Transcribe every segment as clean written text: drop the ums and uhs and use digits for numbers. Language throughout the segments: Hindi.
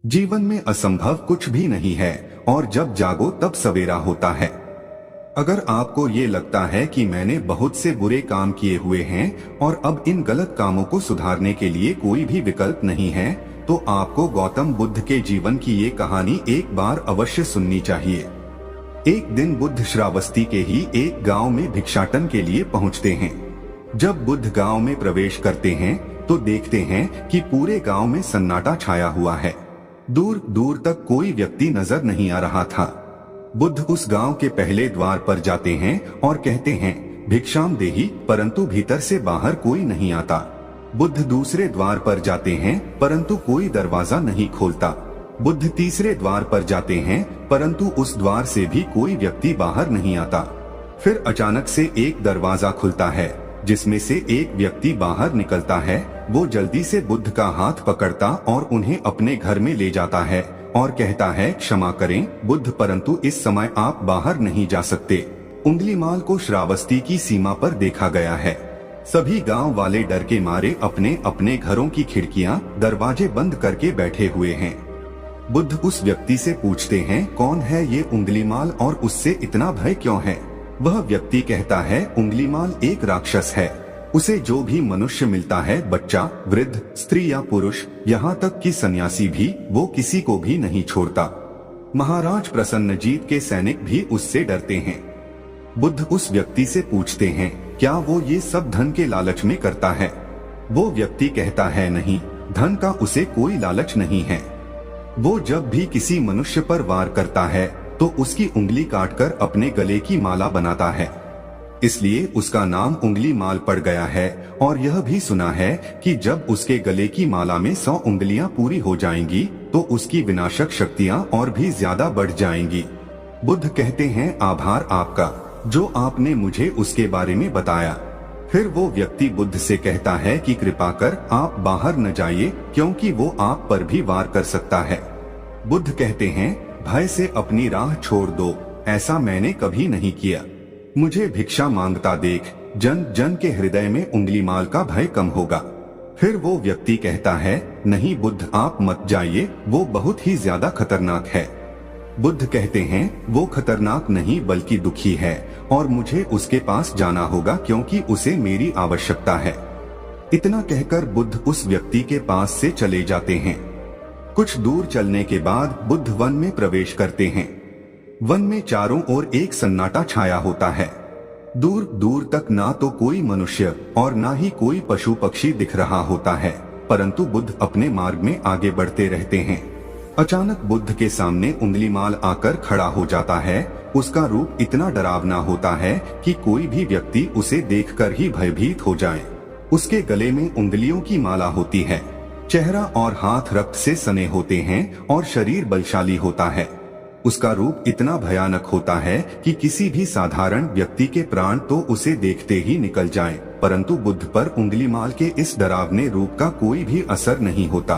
जीवन में असंभव कुछ भी नहीं है और जब जागो तब सवेरा होता है। अगर आपको ये लगता है कि मैंने बहुत से बुरे काम किए हुए हैं और अब इन गलत कामों को सुधारने के लिए कोई भी विकल्प नहीं है, तो आपको गौतम बुद्ध के जीवन की ये कहानी एक बार अवश्य सुननी चाहिए। एक दिन बुद्ध श्रावस्ती के ही एक गांव में भिक्षाटन के लिए पहुंचते हैं। जब बुद्ध गांव में प्रवेश करते हैं तो देखते हैं कि पूरे गांव में सन्नाटा छाया हुआ है। दूर दूर तक कोई व्यक्ति नजर नहीं आ रहा था। बुद्ध उस गांव के पहले द्वार पर जाते हैं और कहते हैं, भिक्षाम देहि, परंतु भीतर से बाहर कोई नहीं आता। बुद्ध दूसरे द्वार पर जाते हैं परंतु कोई दरवाजा नहीं खोलता। बुद्ध तीसरे द्वार पर जाते हैं परंतु उस द्वार से भी कोई व्यक्ति बाहर नहीं आता। फिर अचानक से एक दरवाजा खुलता है जिसमें से एक व्यक्ति बाहर निकलता है। वो जल्दी से बुद्ध का हाथ पकड़ता और उन्हें अपने घर में ले जाता है और कहता है, क्षमा करें बुद्ध, परंतु इस समय आप बाहर नहीं जा सकते। उंगलीमाल को श्रावस्ती की सीमा पर देखा गया है। सभी गांव वाले डर के मारे अपने अपने घरों की खिड़कियां, दरवाजे बंद करके बैठे हुए हैं। बुद्ध उस व्यक्ति से पूछते हैं, कौन है ये उंगलीमाल और उससे इतना भय क्यों है? वह व्यक्ति कहता है, उंगलीमाल एक राक्षस है। उसे जो भी मनुष्य मिलता है, बच्चा, वृद्ध, स्त्री या पुरुष, यहाँ तक कि सन्यासी भी, वो किसी को भी नहीं छोड़ता। महाराज प्रसन्नजीत के सैनिक भी उससे डरते हैं। बुद्ध उस व्यक्ति से पूछते हैं, क्या वो ये सब धन के लालच में करता है? वो व्यक्ति कहता है, नहीं, धन का उसे कोई लालच नहीं है। वो जब भी किसी मनुष्य पर वार करता है तो उसकी उंगली काटकर अपने गले की माला बनाता है, इसलिए उसका नाम उंगली माल पड़ गया है। और यह भी सुना है कि जब उसके गले की माला में 100 उंगलियां पूरी हो जाएंगी तो उसकी विनाशक शक्तियां और भी ज्यादा बढ़ जाएंगी। बुद्ध कहते हैं, आभार आपका, जो आपने मुझे उसके बारे में बताया। फिर वो व्यक्ति बुद्ध से कहता है कि कृपा कर आप बाहर न जाइए, क्योंकि वो आप पर भी वार कर सकता है। बुद्ध कहते हैं, भय से अपनी राह छोड़ दो, ऐसा मैंने कभी नहीं किया। मुझे भिक्षा मांगता देख जन जन के हृदय में उंगलीमाल का भय कम होगा। फिर वो व्यक्ति कहता है, नहीं बुद्ध, आप मत जाइए, वो बहुत ही ज्यादा खतरनाक है। बुद्ध कहते हैं, वो खतरनाक नहीं बल्कि दुखी है और मुझे उसके पास जाना होगा क्योंकि उसे मेरी आवश्यकता है। इतना कहकर बुद्ध उस व्यक्ति के पास से चले जाते हैं। कुछ दूर चलने के बाद बुद्ध वन में प्रवेश करते हैं। वन में चारों ओर एक सन्नाटा छाया होता है। दूर दूर तक ना तो कोई मनुष्य और ना ही कोई पशु पक्षी दिख रहा होता है, परंतु बुद्ध अपने मार्ग में आगे बढ़ते रहते हैं। अचानक बुद्ध के सामने उंगलीमाल आकर खड़ा हो जाता है। उसका रूप इतना डरावना होता है कि कोई भी व्यक्ति उसे देखकर ही भयभीत हो जाए। उसके गले में उंगलियों की माला होती है। चेहरा और हाथ रक्त से सने होते हैं और शरीर बलशाली होता है। उसका रूप इतना भयानक होता है कि किसी भी साधारण व्यक्ति के प्राण तो उसे देखते ही निकल जाएं, परंतु बुद्ध पर उंगलीमाल के इस डरावने रूप का कोई भी असर नहीं होता।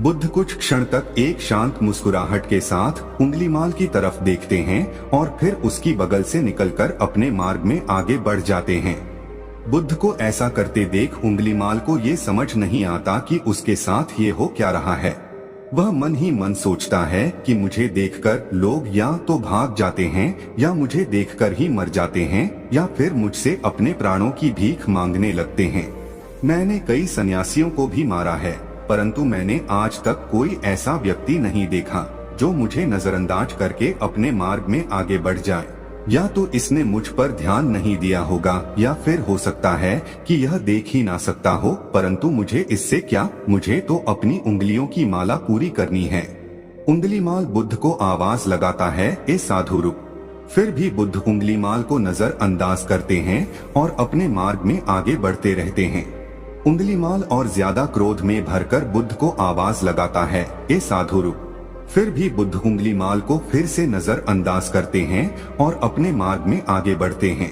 बुद्ध कुछ क्षण तक एक शांत मुस्कुराहट के साथ उंगलीमाल की तरफ देखते हैं और फिर उसकी बगल से निकलकर अपने मार्ग में आगे बढ़ जाते हैं। बुद्ध को ऐसा करते देख उंगलीमाल को ये समझ नहीं आता कि उसके साथ ये हो क्या रहा है। वह मन ही मन सोचता है कि मुझे देखकर लोग या तो भाग जाते हैं या मुझे देखकर ही मर जाते हैं या फिर मुझसे अपने प्राणों की भीख मांगने लगते हैं। मैंने कई सन्यासियों को भी मारा है, परंतु मैंने आज तक कोई ऐसा व्यक्ति नहीं देखा जो मुझे नजरअंदाज करके अपने मार्ग में आगे बढ़ जाए। या तो इसने मुझ पर ध्यान नहीं दिया होगा या फिर हो सकता है कि यह देख ही ना सकता हो, परंतु मुझे इससे क्या, मुझे तो अपनी उंगलियों की माला पूरी करनी है। उंगलीमाल बुद्ध को आवाज लगाता है, ए साधु रुक। फिर भी बुद्ध उंगलीमाल को नजरअंदाज करते हैं और अपने मार्ग में आगे बढ़ते रहते हैं। उंगलीमाल और ज्यादा क्रोध में भरकर बुद्ध को आवाज लगाता है, ए साधु रुक। फिर भी बुद्ध उंगलीमाल को फिर से नजरअंदाज करते हैं और अपने मार्ग में आगे बढ़ते हैं।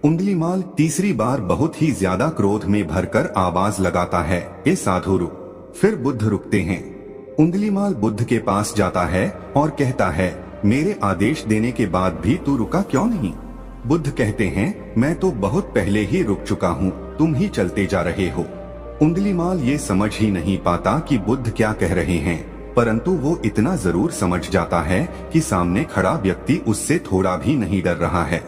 उंगलीमाल तीसरी बार बहुत ही ज्यादा क्रोध में भरकर आवाज लगाता है, ए साधु रुक। फिर बुद्ध रुकते हैं। उंगलीमाल बुद्ध के पास जाता है और कहता है, मेरे आदेश देने के बाद भी तू रुका क्यों नहीं? बुद्ध कहते हैं, मैं तो बहुत पहले ही रुक चुका हूँ, तुम ही चलते जा रहे हो। उंगलीमाल ये समझ ही नहीं पाता कि बुद्ध क्या कह रहे हैं। परंतु वो इतना जरूर समझ जाता है कि सामने खड़ा व्यक्ति उससे थोड़ा भी नहीं डर रहा है।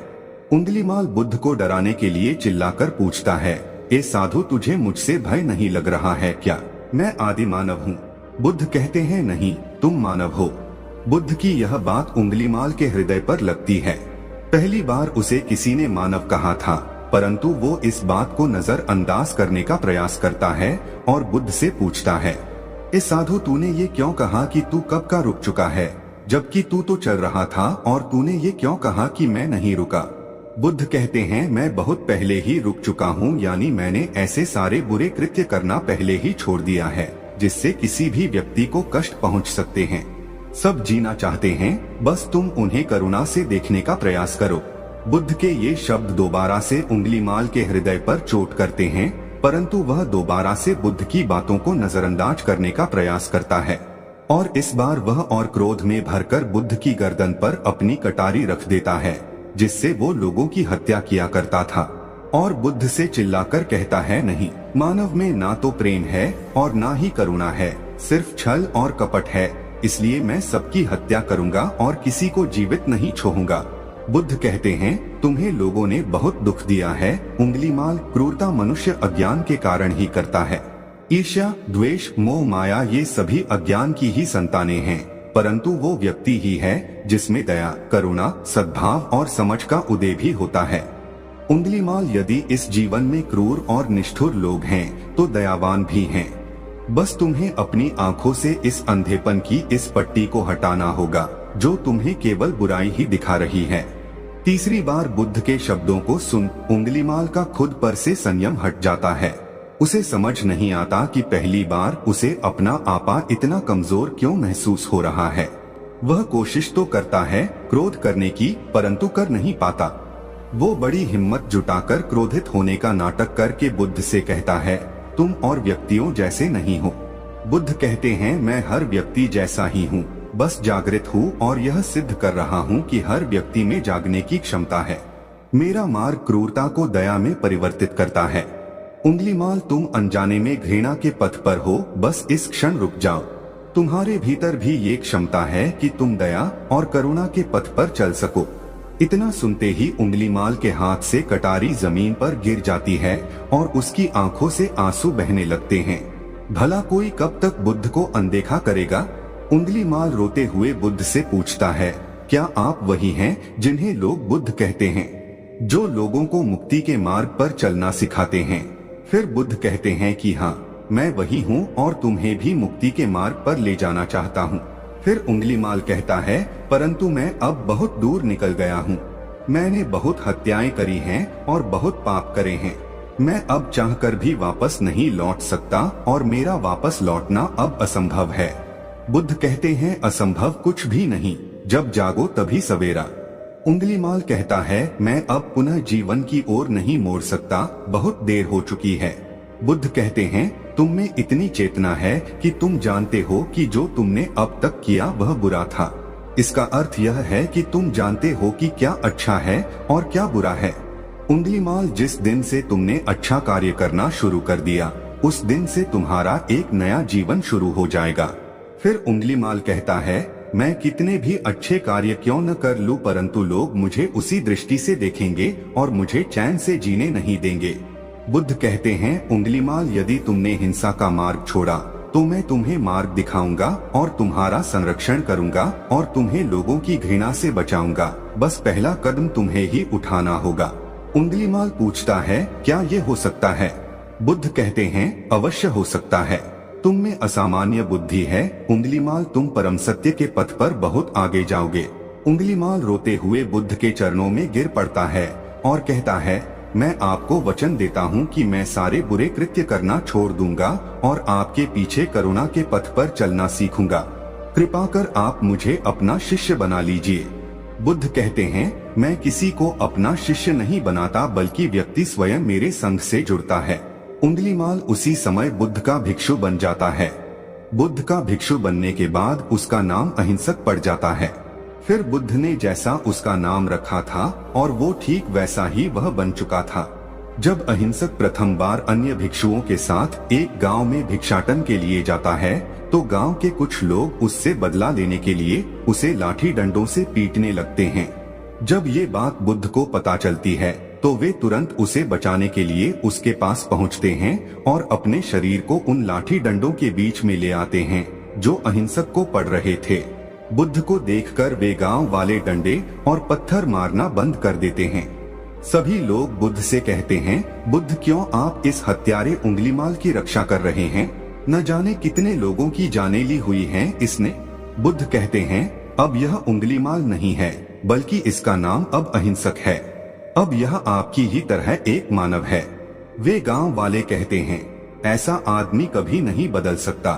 उंगलीमाल बुद्ध को डराने के लिए चिल्लाकर पूछता है, ए साधु, तुझे मुझसे भय नहीं लग रहा है क्या? मैं आदि मानव हूँ। बुद्ध कहते हैं, नहीं, तुम मानव हो। बुद्ध की यह बात उंगलीमाल के हृदय पर लगती है। पहली बार उसे किसी ने मानव कहा था, परंतु वो इस बात को नजरअंदाज करने का प्रयास करता है और बुद्ध से पूछता है, ए साधु, तूने ये क्यों कहा कि तू कब का रुक चुका है, जबकि तू तो चल रहा था, और तूने ये क्यों कहा कि मैं नहीं रुका? बुद्ध कहते हैं, मैं बहुत पहले ही रुक चुका हूँ, यानी मैंने ऐसे सारे बुरे कृत्य करना पहले ही छोड़ दिया है जिससे किसी भी व्यक्ति को कष्ट पहुँच सकते हैं। सब जीना चाहते हैं, बस तुम उन्हें करुणा से देखने का प्रयास करो। बुद्ध के ये शब्द दोबारा से उंगलीमाल के हृदय पर चोट करते हैं, परंतु वह दोबारा से बुद्ध की बातों को नजरअंदाज करने का प्रयास करता है और इस बार वह और क्रोध में भरकर बुद्ध की गर्दन पर अपनी कटारी रख देता है, जिससे वो लोगों की हत्या किया करता था, और बुद्ध से चिल्लाकर कहता है, नहीं, मानव में ना तो प्रेम है और ना ही करुणा है, सिर्फ छल और कपट है, इसलिए मैं सबकी हत्या करूंगा और किसी को जीवित नहीं छोड़ूंगा। बुद्ध कहते हैं, तुम्हें लोगों ने बहुत दुख दिया है उंगलीमाल, क्रूरता मनुष्य अज्ञान के कारण ही करता है। ईर्ष्या, द्वेष, मोह, माया, ये सभी अज्ञान की ही संतानें हैं, परंतु वो व्यक्ति ही है जिसमें दया, करुणा, सद्भाव और समझ का उदय भी होता है। उंगलीमाल, यदि इस जीवन में क्रूर और निष्ठुर लोग हैं तो दयावान भी हैं। बस तुम्हें अपनी आंखों से इस अंधेपन की इस पट्टी को हटाना होगा जो तुम्हें केवल बुराई ही दिखा रही है। तीसरी बार बुद्ध के शब्दों को सुन उंगलीमाल का खुद पर से संयम हट जाता है। उसे समझ नहीं आता कि पहली बार उसे अपना आपा इतना कमजोर क्यों महसूस हो रहा है। वह कोशिश तो करता है क्रोध करने की, परंतु कर नहीं पाता। वो बड़ी हिम्मत जुटाकर क्रोधित होने का नाटक करके बुद्ध से कहता है, तुम और व्यक्तियों जैसे नहीं हो। बुद्ध कहते हैं, मैं हर व्यक्ति जैसा ही हूँ, बस जागृत हूँ और यह सिद्ध कर रहा हूँ कि हर व्यक्ति में जागने की क्षमता है। मेरा मार्ग क्रूरता को दया में परिवर्तित करता है। उंगलीमाल, तुम अनजाने में घृणा के पथ पर हो, बस इस क्षण रुक जाओ। तुम्हारे भीतर भी ये क्षमता है कि तुम दया और करुणा के पथ पर चल सको। इतना सुनते ही उंगलीमाल के हाथ से कटारी जमीन पर गिर जाती है और उसकी आंखों से आंसू बहने लगते हैं। भला कोई कब तक बुद्ध को अनदेखा करेगा? उंगलीमाल रोते हुए बुद्ध से पूछता है, क्या आप वही हैं जिन्हें लोग बुद्ध कहते हैं, जो लोगों को मुक्ति के मार्ग पर चलना सिखाते हैं? फिर बुद्ध कहते हैं कि हाँ, मैं वही हूँ और तुम्हें भी मुक्ति के मार्ग पर ले जाना चाहता हूँ। फिर उंगलीमाल कहता है, परंतु मैं अब बहुत दूर निकल गया हूँ। मैंने बहुत हत्याएं करी हैं और बहुत पाप करे हैं। मैं अब चाहकर भी वापस नहीं लौट सकता और मेरा वापस लौटना अब असंभव है। बुद्ध कहते हैं, असंभव कुछ भी नहीं, जब जागो तभी सवेरा। उंगलीमाल कहता है, मैं अब पुनः जीवन की ओर नहीं मोड़ सकता, बहुत देर हो चुकी है। बुद्ध कहते हैं, तुम में इतनी चेतना है कि तुम जानते हो कि जो तुमने अब तक किया वह बुरा था। इसका अर्थ यह है कि तुम जानते हो कि क्या अच्छा है और क्या बुरा है। उंगलीमाल, जिस दिन से तुमने अच्छा कार्य करना शुरू कर दिया, उस दिन से तुम्हारा एक नया जीवन शुरू हो जाएगा। फिर उंगलीमाल कहता है, मैं कितने भी अच्छे कार्य क्यों न कर लूं, परंतु लोग मुझे उसी दृष्टि से देखेंगे और मुझे चैन से जीने नहीं देंगे। बुद्ध कहते हैं, उंगलीमाल, यदि तुमने हिंसा का मार्ग छोड़ा तो मैं तुम्हें मार्ग दिखाऊंगा और तुम्हारा संरक्षण करूंगा और तुम्हें लोगों की घृणा से बचाऊंगा। बस पहला कदम तुम्हें ही उठाना होगा। उंगलीमाल पूछता है, क्या ये हो सकता है? बुद्ध कहते हैं, अवश्य हो सकता है। तुम में असामान्य बुद्धि है उंगलीमाल, तुम परम सत्य के पथ पर बहुत आगे जाओगे। उंगलीमाल रोते हुए बुद्ध के चरणों में गिर पड़ता है और कहता है, मैं आपको वचन देता हूँ कि मैं सारे बुरे कृत्य करना छोड़ दूंगा और आपके पीछे करुणा के पथ पर चलना सीखूंगा। कृपा कर आप मुझे अपना शिष्य बना लीजिए। बुद्ध कहते हैं, मैं किसी को अपना शिष्य नहीं बनाता, बल्कि व्यक्ति स्वयं मेरे संग से जुड़ता है। उंगलीमाल उसी समय बुद्ध का भिक्षु बन जाता है। बुद्ध का भिक्षु बनने के बाद उसका नाम अहिंसक पड़ जाता है। फिर बुद्ध ने जैसा उसका नाम रखा था और वो ठीक वैसा ही वह बन चुका था। जब अहिंसक प्रथम बार अन्य भिक्षुओं के साथ एक गांव में भिक्षाटन के लिए जाता है तो गांव के कुछ लोग उससे बदला लेने के लिए उसे लाठी डंडों से पीटने लगते हैं। जब ये बात बुद्ध को पता चलती है तो वे तुरंत उसे बचाने के लिए उसके पास पहुंचते हैं और अपने शरीर को उन लाठी डंडों के बीच में ले आते हैं जो अहिंसक को पड़ रहे थे। बुद्ध को देखकर वे गांव वाले डंडे और पत्थर मारना बंद कर देते हैं। सभी लोग बुद्ध से कहते हैं, बुद्ध क्यों आप इस हत्यारे उंगलीमाल की रक्षा कर रहे हैं? न जाने कितने लोगों की जानें ली हुई है इसने। बुद्ध कहते हैं, अब यह उंगलीमाल नहीं है बल्कि इसका नाम अब अहिंसक है। अब यह आपकी ही तरह एक मानव है। वे गांव वाले कहते हैं, ऐसा आदमी कभी नहीं बदल सकता।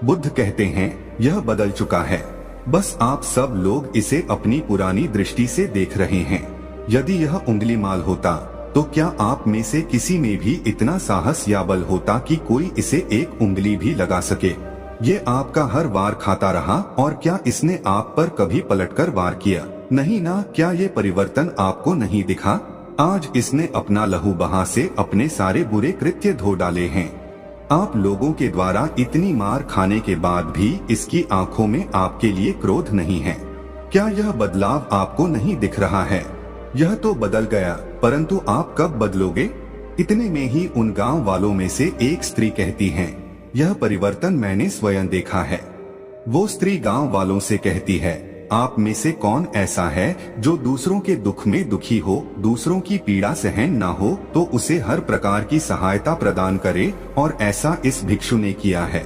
बुद्ध कहते हैं, यह बदल चुका है, बस आप सब लोग इसे अपनी पुरानी दृष्टि से देख रहे हैं। यदि यह उंगलीमाल होता तो क्या आप में से किसी में भी इतना साहस या बल होता कि कोई इसे एक उंगली भी लगा सके? ये आपका हर वार खाता रहा और क्या इसने आप पर कभी पलटकर वार किया? नहीं ना। क्या ये परिवर्तन आपको नहीं दिखा? आज इसने अपना लहू बहा से अपने सारे बुरे कृत्य धो डाले हैं। आप लोगों के द्वारा इतनी मार खाने के बाद भी इसकी आंखों में आपके लिए क्रोध नहीं है। क्या यह बदलाव आपको नहीं दिख रहा है? यह तो बदल गया, परंतु आप कब बदलोगे? इतने में ही उन गांव वालों में से एक स्त्री कहती है, यह परिवर्तन मैंने स्वयं देखा है। वो स्त्री गांव वालों से कहती है, आप में से कौन ऐसा है जो दूसरों के दुख में दुखी हो, दूसरों की पीड़ा सहन ना हो तो उसे हर प्रकार की सहायता प्रदान करे, और ऐसा इस भिक्षु ने किया है।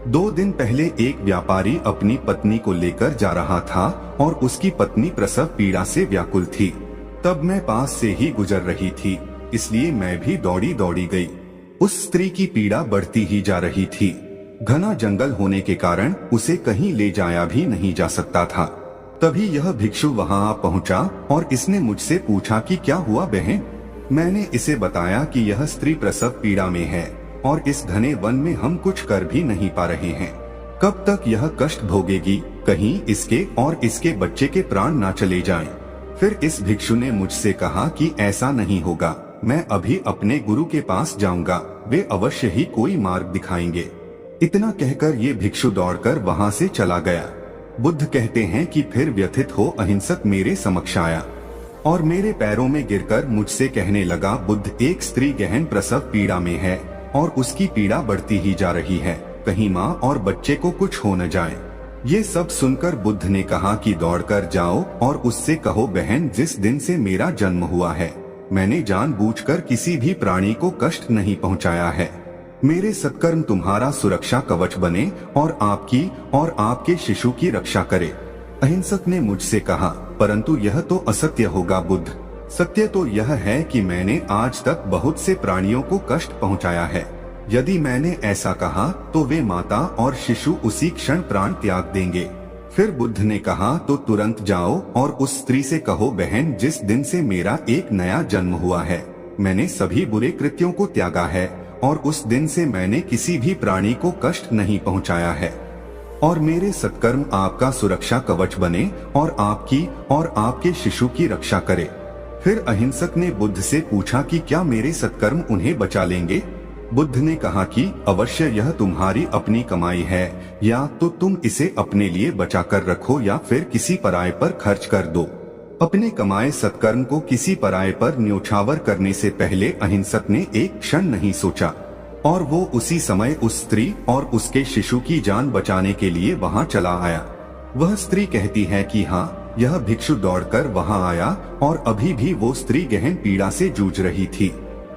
2 दिन पहले एक व्यापारी अपनी पत्नी को लेकर जा रहा था और उसकी पत्नी प्रसव पीड़ा से व्याकुल थी। तब मैं पास से ही गुजर रही थी, इसलिए मैं भी दौड़ी दौड़ी गई। उस स्त्री की पीड़ा बढ़ती ही जा रही थी। घना जंगल होने के कारण उसे कहीं ले जाया भी नहीं जा सकता था। तभी यह भिक्षु वहां पहुंचा और इसने मुझसे पूछा कि क्या हुआ बहन? मैंने इसे बताया कि यह स्त्री प्रसव पीड़ा में है और इस घने वन में हम कुछ कर भी नहीं पा रहे हैं। कब तक यह कष्ट भोगेगी? कहीं इसके और इसके बच्चे के प्राण ना चले जाएं। फिर इस भिक्षु ने मुझसे कहा कि ऐसा नहीं होगा, मैं अभी अपने गुरु के पास जाऊंगा, वे अवश्य ही कोई मार्ग दिखाएंगे। इतना कहकर ये भिक्षु दौड़कर वहां से चला गया। बुद्ध कहते हैं कि फिर व्यथित हो अहिंसक मेरे समक्ष आया और मेरे पैरों में गिरकर मुझसे कहने लगा, बुद्ध एक स्त्री गहन प्रसव पीड़ा में है और उसकी पीड़ा बढ़ती ही जा रही है, कहीं माँ और बच्चे को कुछ हो न जाए। ये सब सुनकर बुद्ध ने कहा कि दौड़कर जाओ और उससे कहो, बहन जिस दिन से मेरा जन्म हुआ है मैंने जानबूझकर किसी भी प्राणी को कष्ट नहीं पहुंचाया है। मेरे सत्कर्म तुम्हारा सुरक्षा कवच बने और आपकी और आपके शिशु की रक्षा करे। अहिंसक ने मुझसे कहा, परंतु यह तो असत्य होगा बुद्ध। सत्य तो यह है कि मैंने आज तक बहुत से प्राणियों को कष्ट पहुंचाया है। यदि मैंने ऐसा कहा तो वे माता और शिशु उसी क्षण प्राण त्याग देंगे। फिर बुद्ध ने कहा, तो तुरंत जाओ और उस स्त्री से कहो, बहन जिस दिन से मेरा एक नया जन्म हुआ है मैंने सभी बुरे कृत्यों को त्यागा है और उस दिन से मैंने किसी भी प्राणी को कष्ट नहीं पहुंचाया है, और मेरे सत्कर्म आपका सुरक्षा कवच बने और आपकी और आपके शिशु की रक्षा करे। फिर अहिंसक ने बुद्ध से पूछा कि क्या मेरे सत्कर्म उन्हें बचा लेंगे? बुद्ध ने कहा कि अवश्य यह तुम्हारी अपनी कमाई है, या तो तुम इसे अपने लिए बचा कर रखो या फिर किसी पराये पर खर्च कर दो। अपने कमाए सत्कर्म को किसी पराये पर न्योछावर करने से पहले अहिंसक ने एक क्षण नहीं सोचा और वो उसी समय उस स्त्री और उसके शिशु की जान बचाने के लिए वहां चला आया। वह स्त्री कहती है कि हाँ, यह भिक्षु दौड़कर वहां आया और अभी भी वो स्त्री गहन पीड़ा से जूझ रही थी।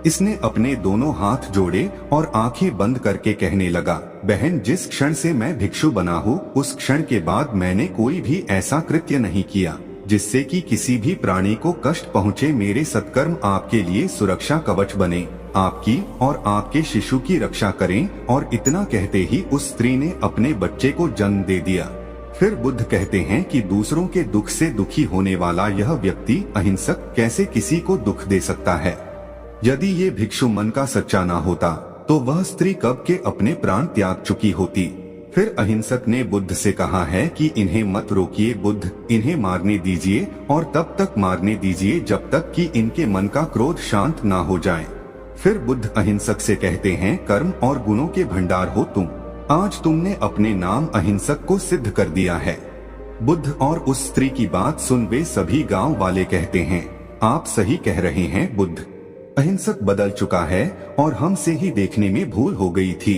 इसने अपने दोनों हाथ जोड़े और आंखें बंद करके कहने लगा, बहन जिस क्षण से मैं भिक्षु बना हूँ उस क्षण के बाद मैंने कोई भी ऐसा कृत्य नहीं किया जिससे कि किसी भी प्राणी को कष्ट पहुँचे। मेरे सत्कर्म आपके लिए सुरक्षा कवच बने, आपकी और आपके शिशु की रक्षा करें। और इतना कहते ही उस स्त्री ने अपने बच्चे को जन्म दे दिया। फिर बुद्ध कहते हैं कि दूसरों के दुख से दुखी होने वाला यह व्यक्ति अहिंसक कैसे किसी को दुख दे सकता है? यदि ये भिक्षु मन का सच्चा ना होता तो वह स्त्री कब के अपने प्राण त्याग चुकी होती। फिर अहिंसक ने बुद्ध से कहा है कि इन्हें मत रोकिए बुद्ध, इन्हें मारने दीजिए और तब तक मारने दीजिए जब तक कि इनके मन का क्रोध शांत ना हो जाए। फिर बुद्ध अहिंसक से कहते हैं, कर्म और गुणों के भंडार हो तुम। आज तुमने अपने नाम अहिंसक को सिद्ध कर दिया है। बुद्ध और उस स्त्री की बात सुन वे सभी गांव वाले कहते हैं, आप सही कह रहे हैं बुद्ध, अहिंसक बदल चुका है और हमसे ही देखने में भूल हो गई थी।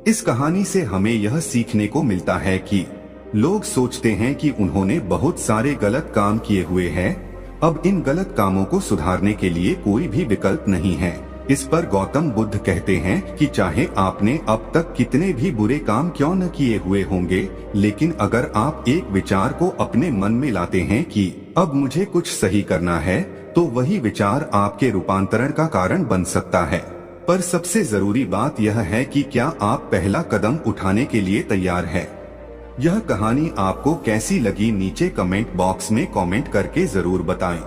इस कहानी से हमें यह सीखने को मिलता है कि लोग सोचते हैं कि उन्होंने बहुत सारे गलत काम किए हुए हैं, अब इन गलत कामों को सुधारने के लिए कोई भी विकल्प नहीं है। इस पर गौतम बुद्ध कहते हैं कि चाहे आपने अब तक कितने भी बुरे काम क्यों न किए हुए होंगे, लेकिन अगर आप एक विचार को अपने मन में लाते हैं कि अब मुझे कुछ सही करना है, तो वही विचार आपके रूपांतरण का कारण बन सकता है। पर सबसे जरूरी बात यह है कि क्या आप पहला कदम उठाने के लिए तैयार है। यह कहानी आपको कैसी लगी नीचे कमेंट बॉक्स में कमेंट करके जरूर बताएं।